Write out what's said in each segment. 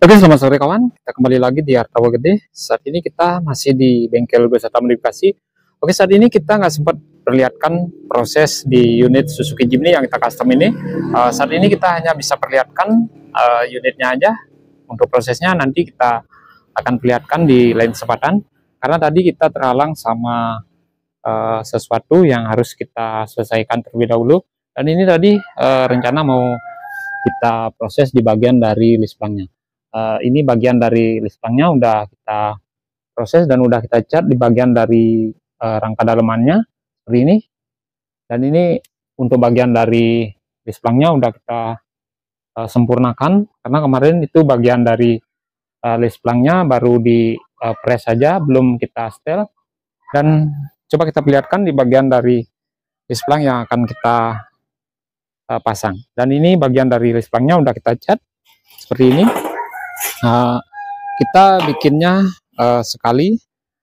Oke, selamat sore kawan. Kita kembali lagi di Hartawa Gede. Saat ini kita masih di bengkel wisata modifikasi. Oke, saat ini kita nggak sempat perlihatkan proses di unit Suzuki Jimny yang kita custom ini. Saat ini kita hanya bisa perlihatkan unitnya aja. Untuk prosesnya nanti kita akan perlihatkan di lain kesempatan. Karena tadi kita terhalang sama sesuatu yang harus kita selesaikan terlebih dahulu. Dan ini tadi rencana mau kita proses di bagian dari list planknya. Ini bagian dari list planknya udah kita proses dan udah kita cat di bagian dari rangka dalemannya seperti ini. Dan ini untuk bagian dari list planknya udah kita sempurnakan, karena kemarin itu bagian dari list planknya baru di press saja, belum kita setel. Dan coba kita perlihatkan di bagian dari list plank yang akan kita pasang. Dan ini bagian dari list planknya udah kita cat seperti ini. Kita bikinnya sekali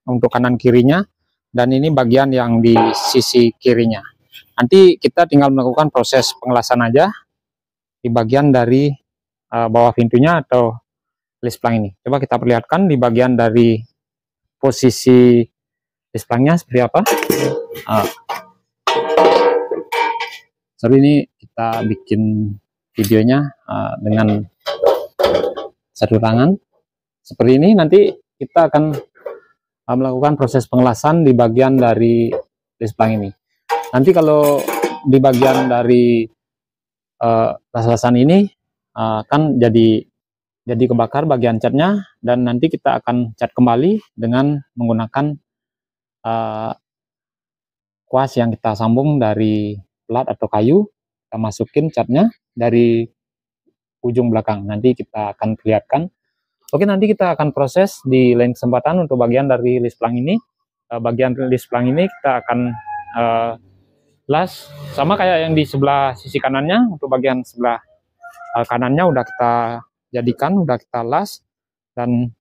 untuk kanan kirinya, dan ini bagian yang di sisi kirinya. Nanti kita tinggal melakukan proses pengelasan aja di bagian dari bawah pintunya atau list plank ini. Coba kita perlihatkan di bagian dari posisi list planknya seperti apa. Sorry, ini kita bikin videonya dengan satu tangan seperti ini. Nanti kita akan melakukan proses pengelasan di bagian dari list plank ini. Nanti kalau di bagian dari las-lasan ini kan jadi kebakar bagian catnya, dan nanti kita akan cat kembali dengan menggunakan kuas yang kita sambung dari plat atau kayu. Kita masukin catnya dari ujung belakang, nanti kita akan perlihatkan. Oke, nanti kita akan proses di lain kesempatan untuk bagian dari list plank ini. Bagian list plank ini kita akan las sama kayak yang di sebelah sisi kanannya. Untuk bagian sebelah kanannya udah kita jadikan, udah kita las, dan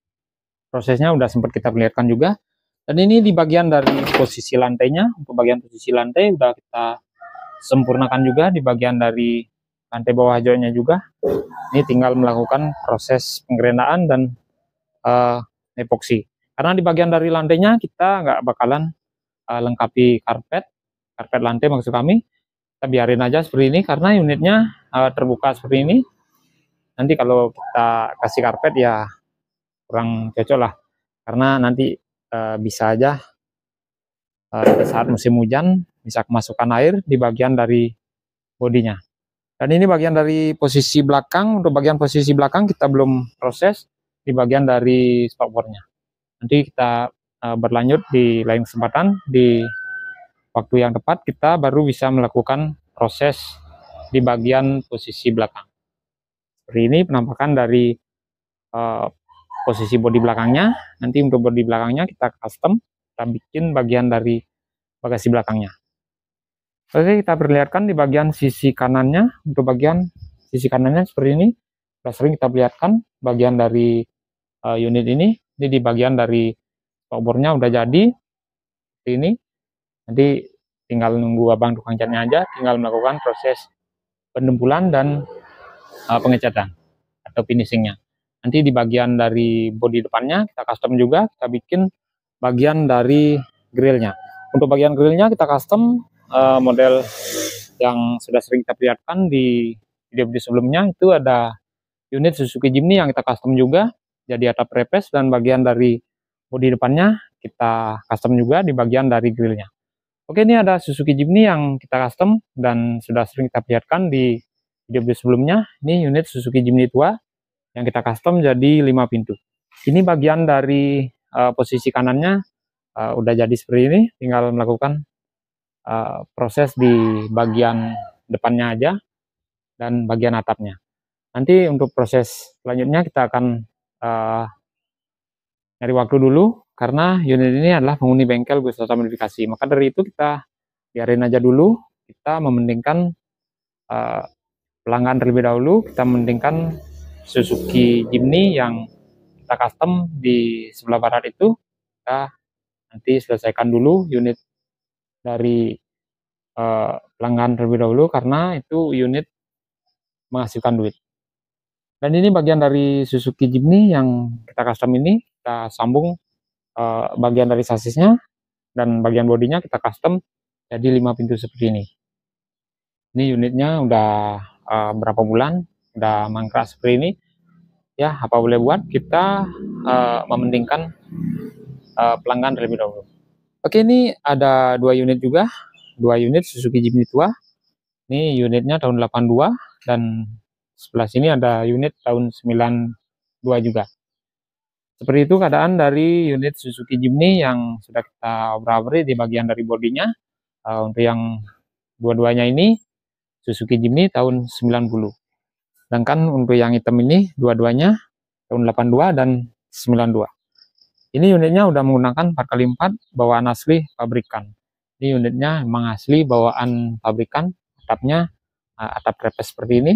prosesnya udah sempat kita perlihatkan juga. Dan ini di bagian dari posisi lantainya, untuk bagian posisi lantai udah kita sempurnakan juga di bagian dari lantai bawah hijaunya juga. Ini tinggal melakukan proses penggerenaan dan epoksi. Karena di bagian dari lantainya kita nggak bakalan lengkapi karpet lantai maksud kami. Kita biarin aja seperti ini karena unitnya terbuka seperti ini. Nanti kalau kita kasih karpet ya kurang cocok lah, karena nanti bisa aja di saat musim hujan bisa kemasukan air di bagian dari bodinya. Dan ini bagian dari posisi belakang. Untuk bagian posisi belakang kita belum proses di bagian dari spakbornya. Nanti kita berlanjut di lain kesempatan, di waktu yang tepat kita baru bisa melakukan proses di bagian posisi belakang. Seperti ini penampakan dari posisi bodi belakangnya. Nanti untuk bodi belakangnya kita custom, kita bikin bagian dari bagasi belakangnya. Oke, kita perlihatkan di bagian sisi kanannya. Untuk bagian sisi kanannya seperti ini. Sudah sering kita perlihatkan bagian dari unit ini. Ini di bagian dari spakbornya udah jadi seperti ini. Nanti tinggal nunggu abang tukang catnya aja, tinggal melakukan proses pendempulan dan pengecatan atau finishingnya. Nanti di bagian dari bodi depannya kita custom juga, kita bikin bagian dari grillnya. Untuk bagian grillnya kita custom model yang sudah sering kita perlihatkan di video-video sebelumnya. Itu ada unit Suzuki Jimny yang kita custom juga, jadi atap repes, dan bagian dari bodi depannya kita custom juga di bagian dari grillnya. Oke, ini ada Suzuki Jimny yang kita custom dan sudah sering kita perlihatkan di video-video sebelumnya. Ini unit Suzuki Jimny tua yang kita custom jadi 5 pintu. Ini bagian dari posisi kanannya udah jadi seperti ini, tinggal melakukan proses di bagian depannya aja dan bagian atapnya. Nanti untuk proses selanjutnya kita akan nyari waktu dulu, karena unit ini adalah penghuni bengkel wisata modifikasi. Maka dari itu kita biarin aja dulu, kita mementingkan pelanggan terlebih dahulu. Kita mementingkan Suzuki Jimny yang kita custom di sebelah barat itu. Kita nanti selesaikan dulu unit dari pelanggan terlebih dahulu, karena itu unit menghasilkan duit. Dan ini bagian dari Suzuki Jimny yang kita custom ini, kita sambung bagian dari sasisnya dan bagian bodinya kita custom jadi 5 pintu seperti ini. Ini unitnya udah berapa bulan, udah mangkrak seperti ini. Ya, apa boleh buat, kita mementingkan pelanggan terlebih dahulu. Oke, ini ada 2 unit juga, 2 unit Suzuki Jimny tua. Ini unitnya tahun 82 dan sebelah sini ada unit tahun 92 juga. Seperti itu keadaan dari unit Suzuki Jimny yang sudah kita obrak-abrik di bagian dari bodinya. Untuk yang dua-duanya ini Suzuki Jimny tahun 90. Sedangkan untuk yang hitam ini dua-duanya tahun 82 dan 92. Ini unitnya udah menggunakan 4x4 bawaan asli pabrikan. Ini unitnya memang asli bawaan pabrikan, atapnya atap trepes seperti ini.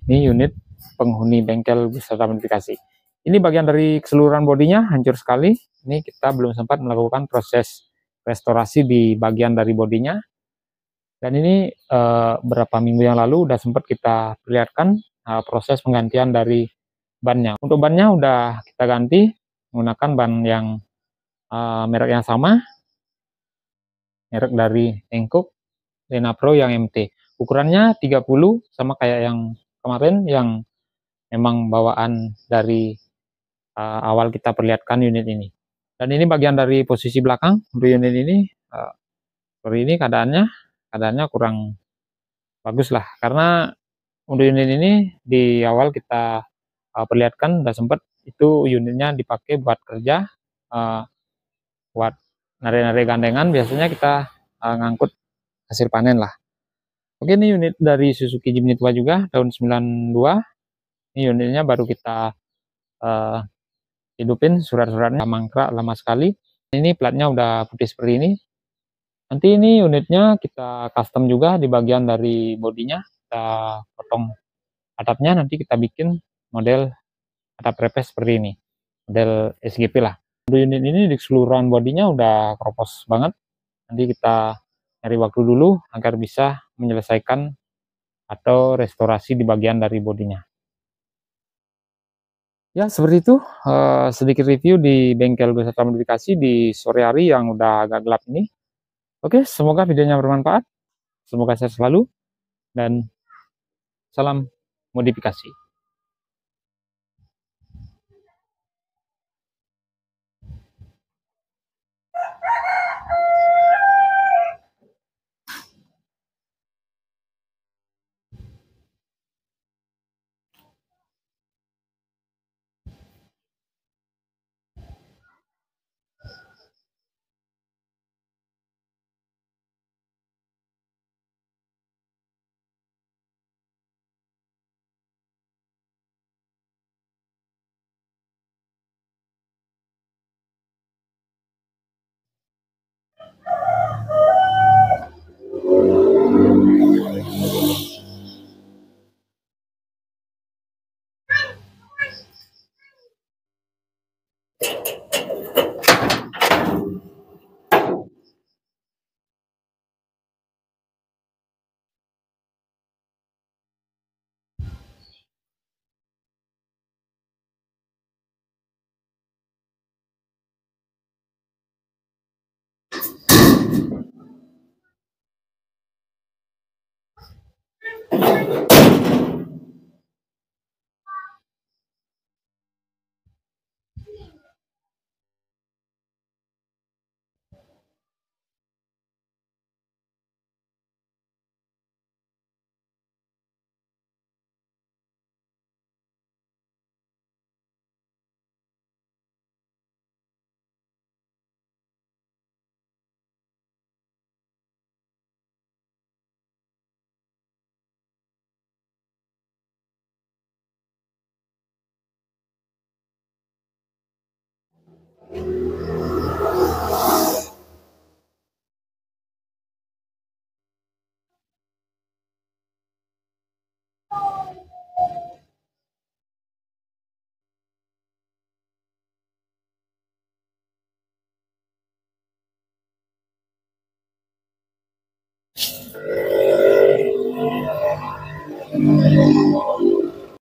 Ini unit penghuni bengkel beserta modifikasi. Ini bagian dari keseluruhan bodinya hancur sekali. Ini kita belum sempat melakukan proses restorasi di bagian dari bodinya. Dan ini beberapa minggu yang lalu udah sempat kita perlihatkan proses penggantian dari bannya. Untuk bannya udah kita ganti menggunakan ban yang merek yang sama, merek dari Hankook Denapro yang MT. Ukurannya 30 sama kayak yang kemarin yang memang bawaan dari awal kita perlihatkan unit ini. Dan ini bagian dari posisi belakang untuk unit ini. Seperti ini keadaannya kurang bagus lah, karena untuk unit ini di awal kita perlihatkan udah sempat itu unitnya dipakai buat kerja, buat narik-narik gandengan, biasanya kita ngangkut hasil panen lah. Oke, ini unit dari Suzuki Jimny tua juga tahun 92. Ini unitnya baru kita hidupin, surat-suratnya mangkrak lama sekali. Ini platnya udah putih seperti ini. Nanti ini unitnya kita custom juga di bagian dari bodinya, kita potong atapnya, nanti kita bikin model atap trepes seperti ini, model SGP lah. Untuk unit ini di keseluruhan bodinya udah keropos banget. Nanti kita cari waktu dulu agar bisa menyelesaikan atau restorasi di bagian dari bodinya. Ya, seperti itu sedikit review di bengkel beserta modifikasi di sore hari yang udah agak gelap ini. Oke, semoga videonya bermanfaat. Semoga sehat selalu dan salam modifikasi.